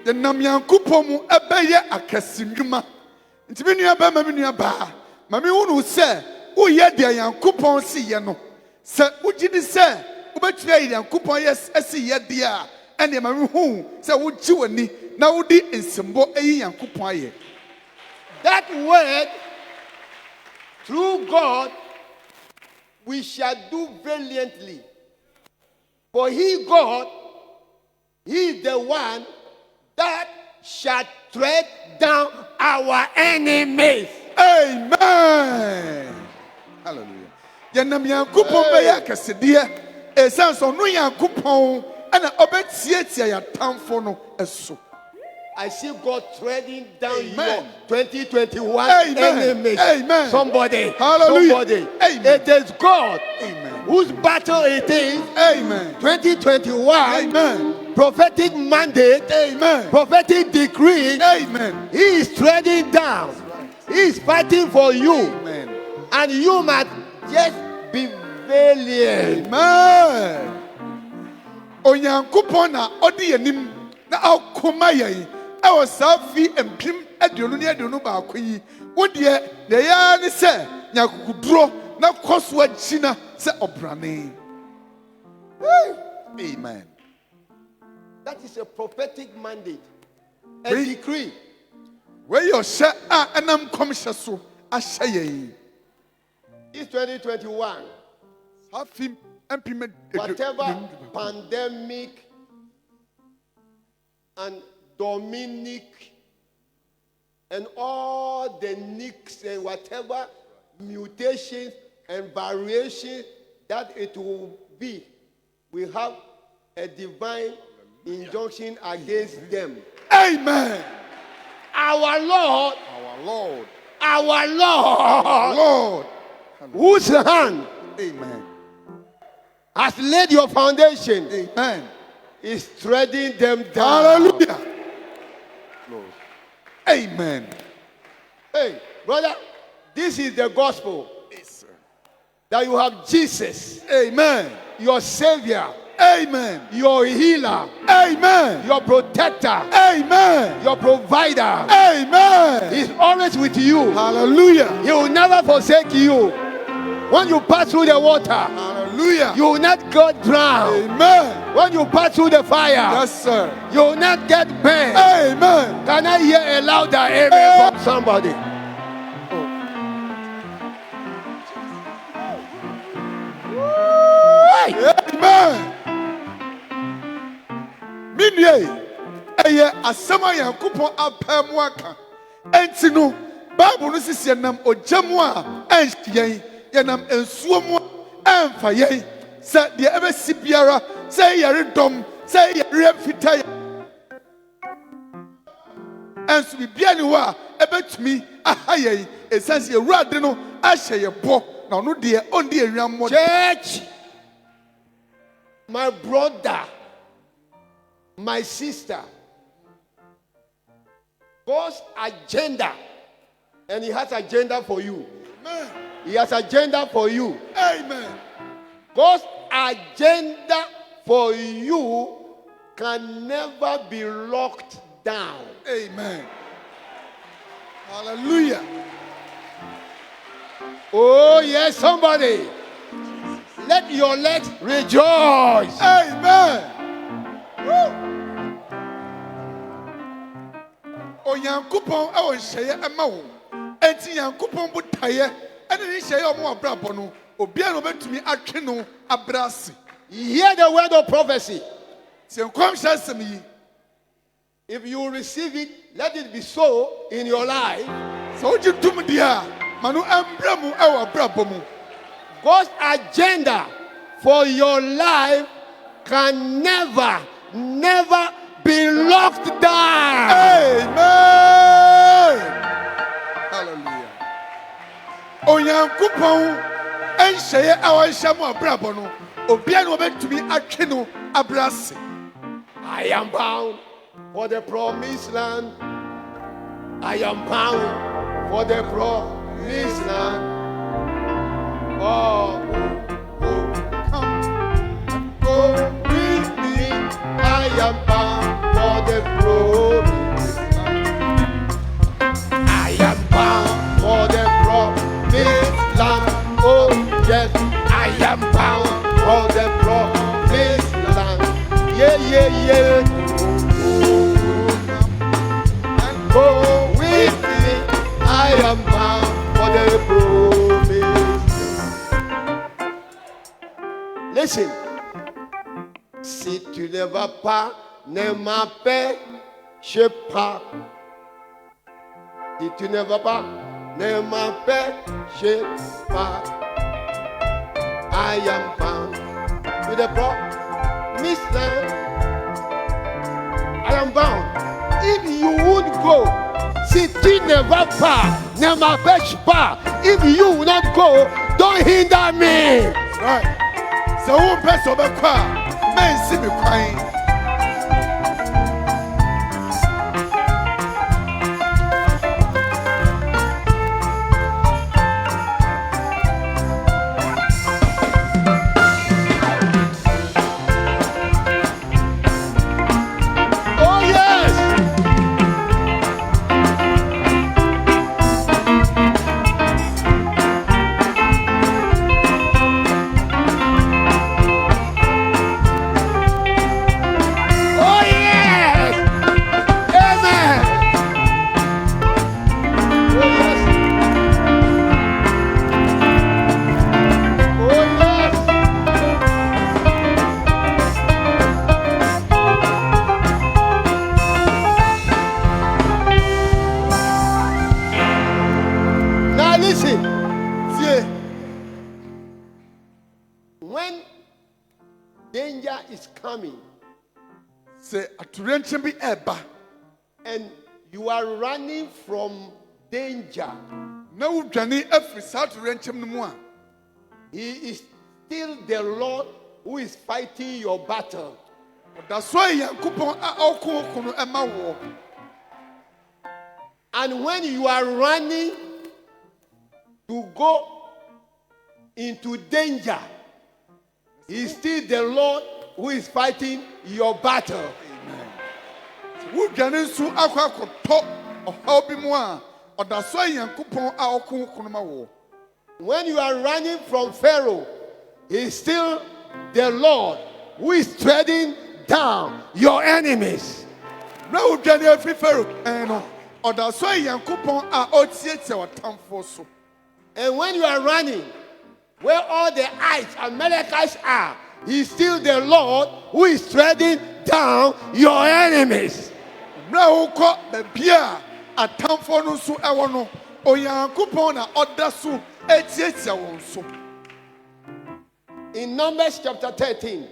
The Namyankupon mu ebeye akasinwuma. Nti me nua ba ma me nua ba. Ma me hunu se wo ye de Yankupon si ye no. Se ugidi se ubetwa ye Yankupon yes esi ye de a ene ma me hu se wo gi wani na wo di ensembo eyi Yankupon aye. That word, through God, we shall do valiantly. For he, God, he is the one that shall tread down our enemies. Amen. Hallelujah. Yanam Yankupon be ya kasede esan so no Yankupon ana obetietia ya tamfo no eso. I see God treading down Amen. your 2021 Amen. enemies. Amen. Somebody. Hallelujah. Somebody. Amen. It is God Amen. whose battle it is. Amen. 2021. Amen. Prophetic mandate. Amen. Prophetic decree. Amen. He is treading down. He is fighting for you. Amen. And you must just be valiant. Amen. Onyankopon na odi yanim na akoma yai e wo safi empim aduonu ne aduonu ba akoyi wo de ne ya ne se nyakukuduro na koso agina se obrane. Amen. That is a prophetic mandate. A Re- decree. Where your sha a enam komhye so ahye yai. It's 2021. Safi empim Whatever pandemic and Dominic and all the nicks and whatever mutations and variations that it will be, we have a divine injunction against them. Amen. Our Lord, Our Lord. our Lord, Lord. whose hand Amen. has laid your foundation, Amen. is treading them down. Hallelujah. Amen. Hey, brother, this is the gospel. Yes, sir. That you have Jesus, Amen. your savior, Amen. your healer, Amen. your protector, Amen. your provider. Amen. He's always with you. Hallelujah. He will never forsake you. When you pass through the water, Hallelujah. you will not go drown. Amen. When you pass through the fire, Yes, sir. you will not get burned. Amen. Can I hear a louder amen from somebody? Amen. Minye. Eye asema Yankopon apam aka. Enti no Bible no sisi nam ogyam a enhyen yenam ensuo mu emfa yen se de ebesi biara se yare dom se yare fita ensu bibia ni ho a ebetumi aha yen esanse ewurade no ahye ye bo na no de ondi enwam mo. Church, my brother, my sister, God's agenda, and He has agenda for you. Amen. He has agenda for you. Amen. God's agenda for you can never be locked down. Amen. Hallelujah. Oh, yes, somebody. Let your legs rejoice. Amen. Onyankopon e wonhyeye ema wo. Enti Yankopon botaye ene ne hyeye omo abrabọ no. Obia no betumi atwe no abrase. Hear the word of prophecy. Se nkwam hyasem yi. If you receive it, let it be so in your life. So oji tum dia manu embra mu e wo abrabọ mu. God's agenda for your life can never be locked down. Amen. Hallelujah. Onyankopon enhyeye awonhyam abrabọ no. Obia no betumi atwe no abrase. I am bound for the promised land. I am bound for the promised land. Oh, come go with me. I am bound for the promise. I am bound for the promised land. Oh, yes, I am bound for the promised land. Yeah, yeah, yeah. Go with me. I am bound for the promise. Listen. Si tu ne vas pas, ne m'empêche pas. Si tu ne vas pas, ne m'empêche pas. I am bound to the promised land. I am bound. If you would go, si tu ne vas pas, ne m'empêche pas. If you will not go, don't hinder me. right. So who best of a car? Man, see me crying. Oh yes. Oh yes. Amen. Oh yes. Oh yes. Now listen. See, When danger is coming say a torrential be eba. and you are running from danger, No Johnny every South torrential no more. he is still the Lord who is fighting your battle. That's why you coupon a kono Emma war. And when you are running to go into danger, he is still the Lord who is fighting your battle. Who Johnny so aqua top or helping more. Or that's why you coupon a kono war. When you are running from Pharaoh, he is still the Lord who is treading down your enemies. No Johnny every pharaoh. Or that's why you coupon a otiate or town for so. And when you are running, where all the ites and Amalekites are, he is still the Lord who is treading down your enemies. No caught the beer at town for no so I want no. Or yan coupon a order so etiate won so. In Numbers chapter 13,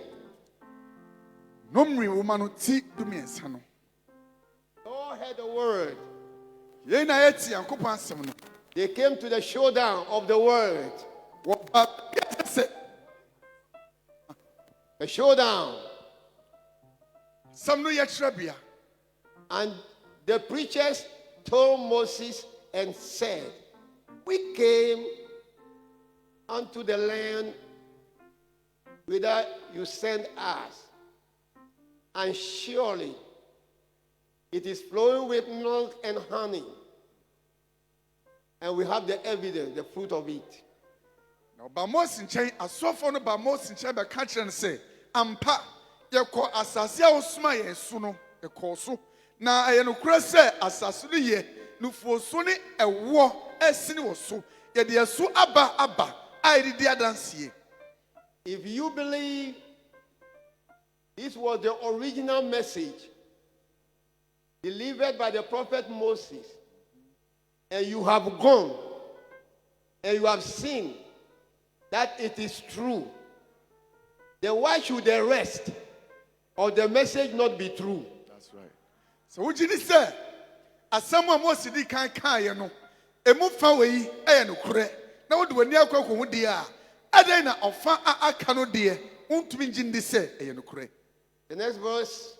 Nomri woman who tea to me and son. all heard the word. Yena eti and coupon some. They came to the showdown of the word. What say? The showdown. Some no yet shrubia. And the preachers told Moses and said, we came unto the land whither you sent us, and surely it is flowing with milk and honey. And we have the evidence, the fruit of it. Now, by most in chain, a sofa no by most in chain, by catch and say, Ampa, you call Assasia or Smile and Suno, a course. Now, I am say, Assassin ye, no for Sunny, a war, a sin was so. Yet they are so abba, I did the dance ye. If you believe this was the original message delivered by the prophet Moses, and you have gone and you have seen that it is true, then why should the rest of the message not be true? That's right. So, what did he say? As someone was the can't, you know, a move away, and cray. Now, what do we near Coco dear? Adena of far I cannot dear, won't be in this say, and cray. The next verse.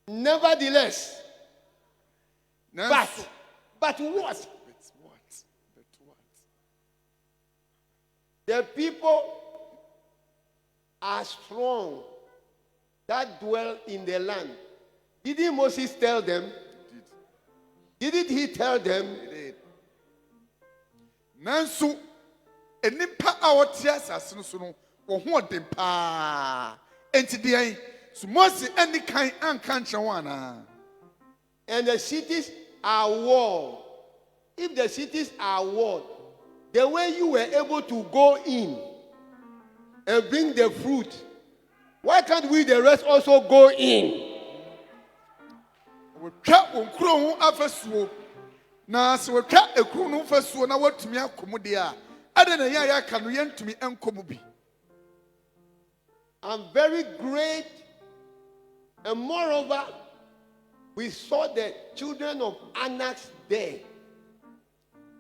Nevertheless, but what? But what? The people are strong that dwell in the land. Didn't Moses tell them? Didn't he tell them? Nanso, enipa a wɔte asase no so no, wɔn ho ɔden paa. Enti deɛ, so Mose ani kan anka nkyerɛ wɔn anaa. And the cities are walled. If the cities are walled, the way you were able to go in and bring the fruit, why can't we the rest also go in? Wɔtwa wɔn kuro ho afasuo. Na sɛ wɔtwa ekuro no afasuo na wɔtumi akɔ mu deɛ a, ade na yɛn a yɛaka no yɛntumi nkɔ mu bi. And very great, and moreover, we saw the children of Anak there.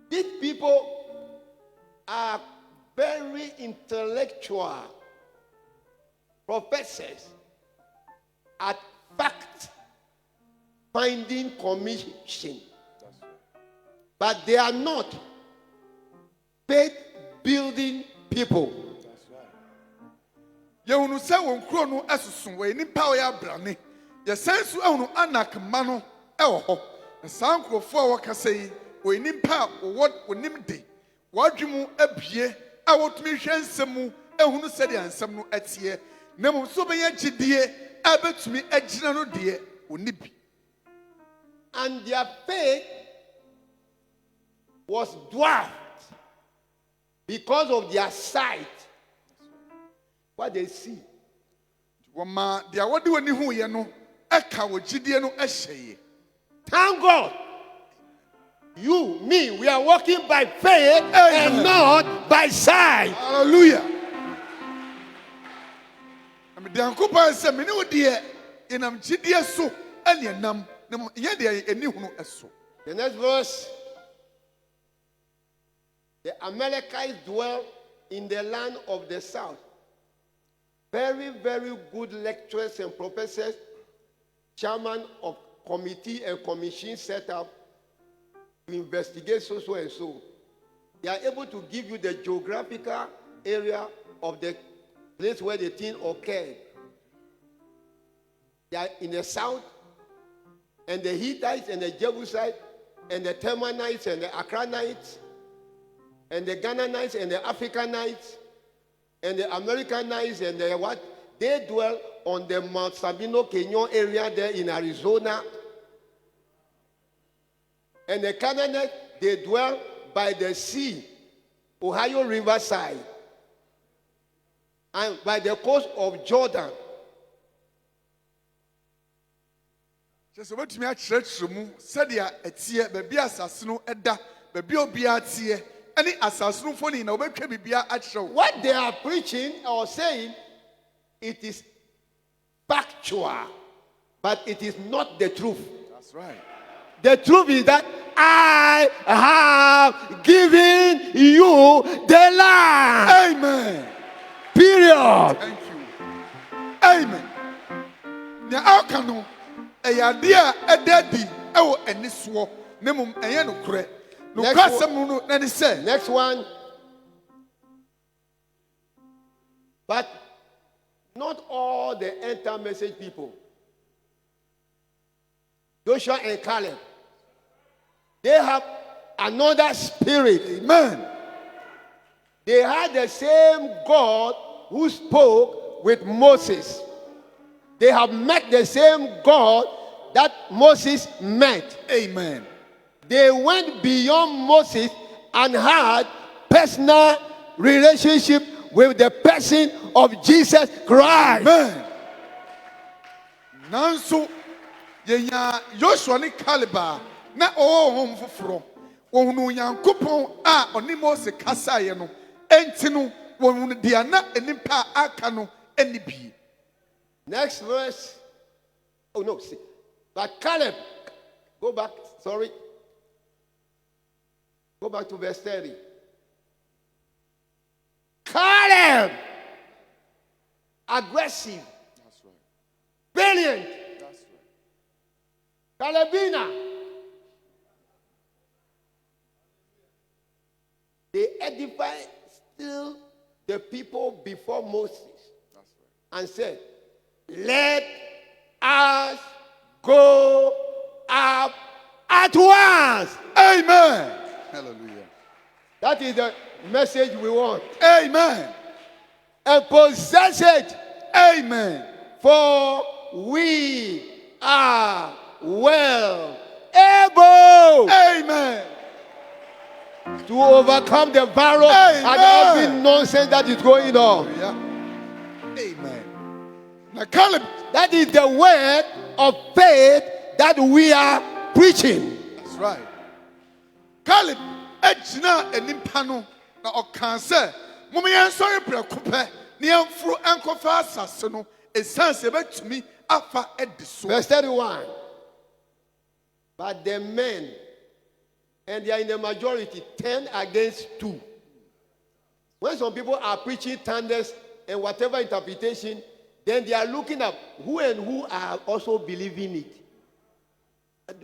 These people are very intellectual professors at fact finding commission. But they are not faith building people. Yɛhunu sɛ wɔn kuro no asusu wɔ nipa a ɔyɛ abrane. Yɛsan so ahunu Anak mma no ɛwɔ hɔ. Na saa nkurɔfoɔ a wɔkasa yi wɔ nipa a wɔnim de. Wɔadwe mu abie a wɔtumi hwɛ nsɛm mu ehunu sɛdeɛ nsɛm no ɛteɛ. Na mmom so bɛyɛ gyidie a bɛtumi agyina no deɛ ɔnni bi. And their faith was dwarfed because of their sight. What they see. Wɔma deɛ wɔde wɔn ani hu yɛ no ɛka wɔ gyidie no ɛhyɛ yie. Thank God. You, me, we are walking by faith and not by sight. Hallelujah. I'm the uncle sɛ mene wo deɛ yɛnam gyidie so ɛne ɛnam na yɛ deɛ ɛni hu no ɛso. The next verse. The Amalekites dwell in the land of the south. Very, very good lecturers and professors, chairman of committee and commission set up to investigate so and so. They are able to give you the geographical area of the place where the thing occurred. They are in the south, and the Hittites and the Jebusites and the Temanites and the Akranites and the Canaanites and the Africanites and the Americanites and the what? They dwell on the Mount Sabino Canyon area there in Arizona. And the Canaanites, they dwell by the sea, Ohio Riverside, and by the coast of Jordan. Just what me akyerɛkyerɛ mu sɛdeɛ ɛteɛ baabi asase no ɛda baabi obiara teɛ ɛne asase no mfoni na wobɛtwa bibia akyerɛ. What they are preaching or saying, it is factual, but it is not the truth. That's right. The truth is that I have given you the land. Amen. Period. Thank you. Amen. Nya aka no ɛyɛ ade a ɛda di ɛwɔ ani soɔ na mmom ɛyɛ nokorɛ. Nokwasɛm no na ne sɛ. Next one. But not all the enter message people. Joshua and Caleb, they have another spirit. Amen. They had the same God who spoke with Moses. They have met the same God that Moses met. Amen. They went beyond Moses and had personal relationship with the person of Jesus Christ. Amen. Nanso yenya Joshua ne Caleb na hom foforo wɔhunu Nyankopɔn a ɔne Mose kasaeɛ no enti no wɔhunu deɛ na enipa aka no ani bi. Next verse. Oh no, see. But Caleb, go back, sorry. Go back to verse 30. Caleb, aggressive, That's right. brilliant, That's right. Calebina. They edify still the people before Moses and said, let us go up at once. Amen. Hallelujah. That is the message we want. Amen. And possess it, Amen. for we are well able Amen. to overcome the virus and every nonsense that is going on. Yeah. Amen. Now, Caleb, That is the word of faith that we are preaching. that's right. Caleb, ejina enimpa no na okan se, mummy ansori preko pe, ni amfru enkofa asase no, esan se betumi afa ediso. Verse 31. But the men, and they are in the majority, 10 against 2. When some people are preaching thunders and whatever interpretation, then they are looking up who and who are also believing it.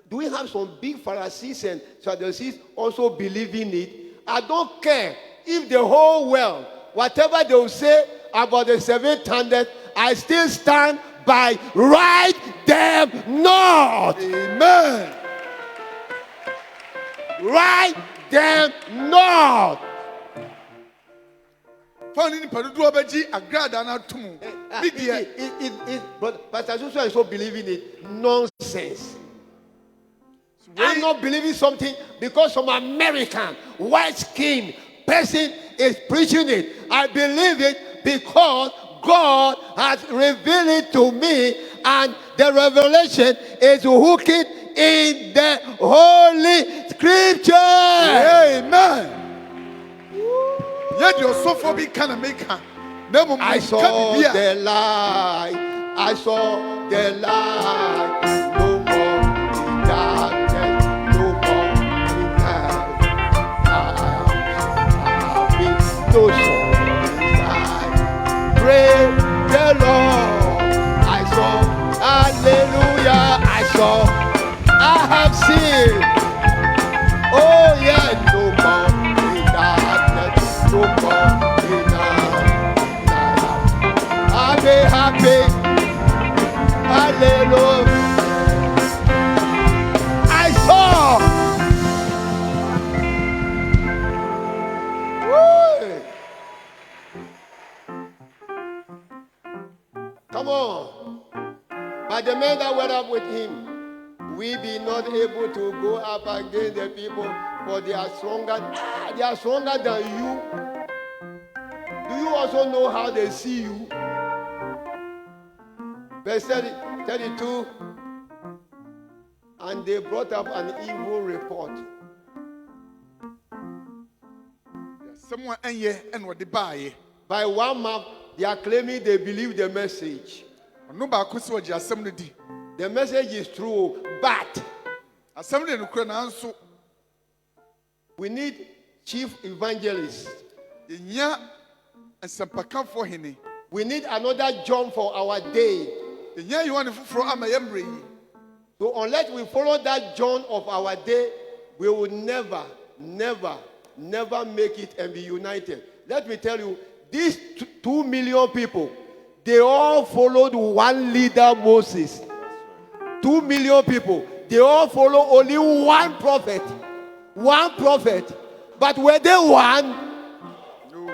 Do we have some big Pharisees and Sadducees also believing it? I don't care if the whole world, whatever they will say about the 700, I still stand by write them not. Amen. Write them not. Fani ni padudu obeji agrada na tumu. Bidia. But Pastor Joshua is so believing it. Nonsense. I'm not believing something because some American white-skinned person is preaching it. I believe it because God has revealed it to me, and the revelation is hooking in the Holy Scripture. Amen. Yet your sophobia can make her. I saw the light. I saw the light. No more in darkness. No more in night. I have no sorrow inside. Praise the Lord. I saw. Hallelujah. I saw. I have seen. Oh yeah. No more in darkness. No more in night. Happy. Hallelujah. I saw. Woo. Come on. But the men that went up with him, we be not able to go up against the people, for they are stronger. They are stronger than you. Do you also know how they see you? Verse 32. And they brought up an evil report. Someone and what they buy. By one mouth, they are claiming they believe the message. No bakusi waji assembly di. The message is true, but Assembly no kura na anso. We need chief evangelists. Yenya ensempaka for hene. We need another John for our day. Yenya you want fufuro ama yembre yi. So unless we follow that John of our day, we will never make it and be united. Let me tell you, these 2 million people, they all followed one leader, Moses. 2 million people, they all follow only one prophet. One prophet. But were they one? No.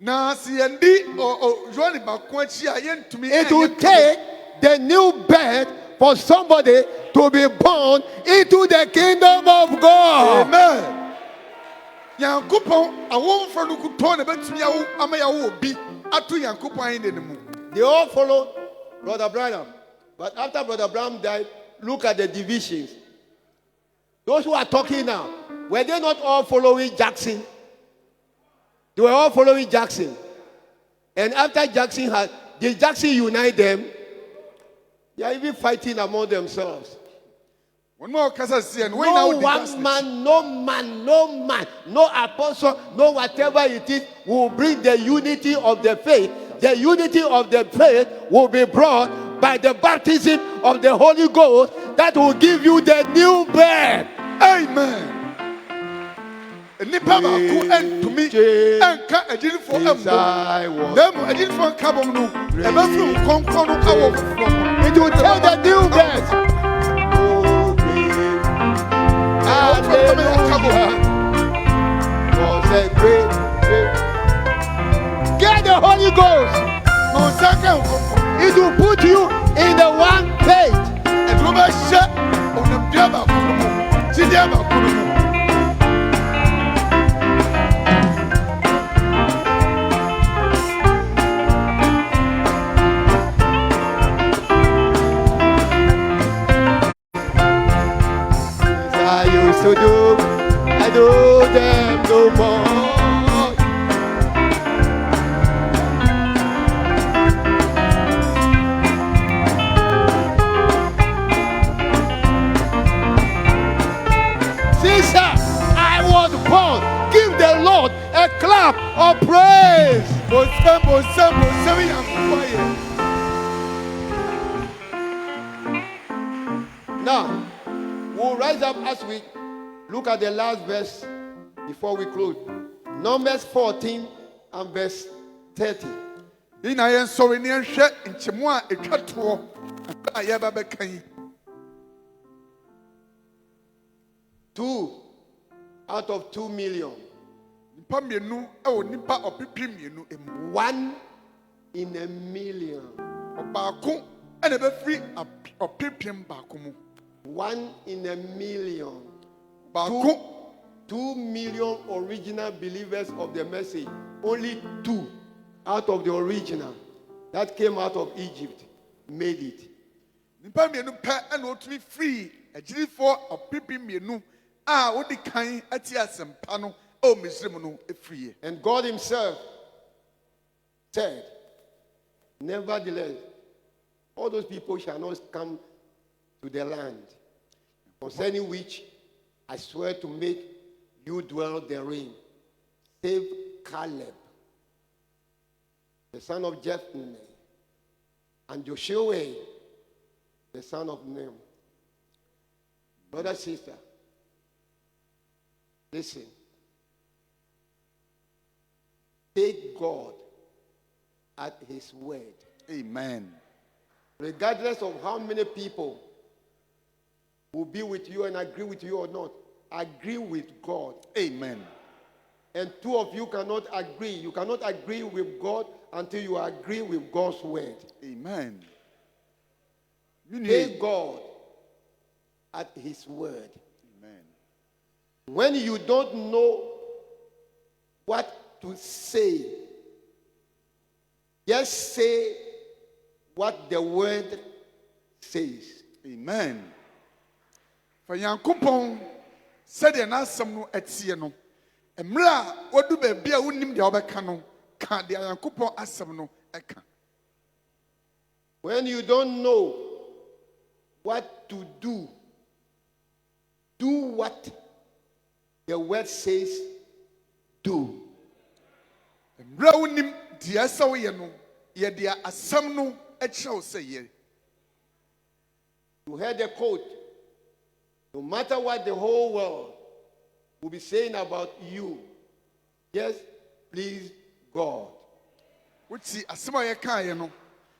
Na siendi o Johnny bakwachi ayen to me. It will take the new birth for somebody to be born into the kingdom of God. Amen. Yankupon awon fra no kuto na betumi awo ama yawo obi atu Yankupon ayin de mu. They all follow Brother Branham. But after Brother Branham died, look at the divisions. Those who are talking now, were they not all following Jackson? They were all following Jackson. And after Jackson did Jackson unite them? They are even fighting among themselves. One more kasa see and when No now one man, no apostle, no whatever it is will bring the unity of the faith. The unity of the faith will be brought by the baptism of the Holy Ghost that will give you the new birth. Amen. nipa baako entumi enka agyinifo Since ambo I was. na mu agyinifo nka bom no ɛbɛfiri nkɔnkɔn no awɔ foforɔ no It will tell the new birth. Hallelujah. Was a great. Get the Holy Ghost. na ɔnsa ka nkɔnkɔn It will put you in the one faith. ɛde wobɛhyɛ ɔnamdua baako no mu gyidie baako no mu As I used to do, I do them no more. Since I was born, give the Lord a clap of praise. bonsam Nyankopɔn yɛ Now, we'll rise up as we look at the last verse before we close. Numbers 14 and verse 30. bi na yɛnsɔre ne yɛnhwɛ nkyɛmu a ɛtwa toɔ a yɛbɛbɛka yi 2 out of 2 million. nipa mmienu ɛwɔ nipa ɔpepe mmienu emu 1 in a million. ɔbaako ɛna ɛbɛfiri ɔpepem baako mu 1 in a million. baako 2 million original believers of the message. Only 2 out of the original that came out of Egypt made it. nipa mmienu pɛ ɛna otumi firi agyinifoɔ ɔpepe mmienu a wodi kan ati asɛmpa no ɛwɔ Misraim no efiri yɛ. And God Himself said, nevertheless, all those people shall not come to the land, concerning which I swear to make you dwell therein, save Caleb, the son of Jephunneh, and Joshua, the son of Nun. Brother, sister, listen. Take God at His word. Amen. Regardless of how many people will be with you and agree with you or not, agree with God. Amen. And 2 of you cannot agree. You cannot agree with God until you agree with God's word. Amen. Take God at His word. Amen. When you don't know what to say, just say what the word says. Amen. Fa Nyankopɔn sɛdeɛ n'asɛm no ɛteɛ no mmerɛ a wadu baabi a wonim deɛ wobɛka no ka deɛ Nyankopɔn asɛm no ɛka. When you don't know what to do, do what the word says do. Mmerɛ a wonim deɛ ɛsɛ woyɛ no yɛ deɛ asɛm no ɛkyerɛ wo sɛ yɛ. You heard the quote. No matter what the whole world will be saying about you, just please God. Woti asɛm a yɛkaeɛ no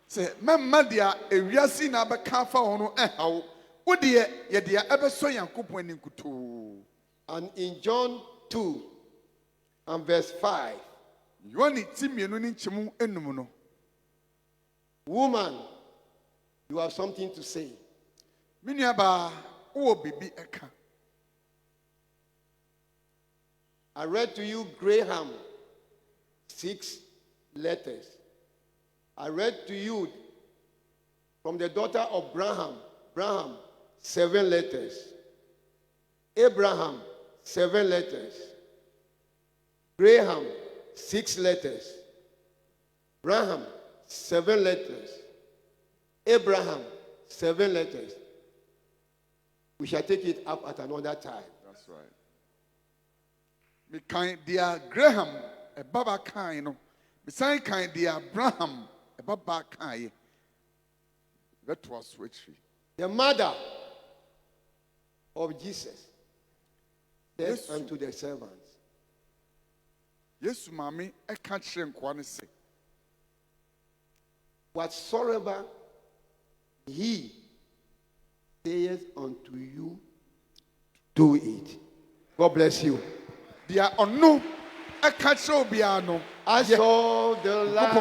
sɛ mɛmma deɛ ewiase na abɛka afa wo no ɛhaw wo deɛ yɛ deɛ ɛbɛsɔ Nyankopɔn ani nkutoo. And in John 2 and verse 5, Yohane ti mmienu ne nkyɛmu enum no woman, you have something to say. me nuabaa wowɔ biribi ɛka. I read to you Graham, 6 letters. I read to you from the daughter of Braham, 7 letters. Abraham, 7 letters. Graham, 6 letters. Braham, 7 letters. Abraham, 7 letters. We shall take it up at another time. That's right. Me kan deɛ Graham ɛbaba kan no me san kan deɛ Abraham ɛbaba kan yɛ. That was switchy. The mother of Jesus said Yes. unto the servants, yesu maame ɛka kyerɛ nkoa no sɛ whatsoever he says unto you, do it. God bless you. deɛ ɔno ɛka kyerɛ obiara no I saw the light.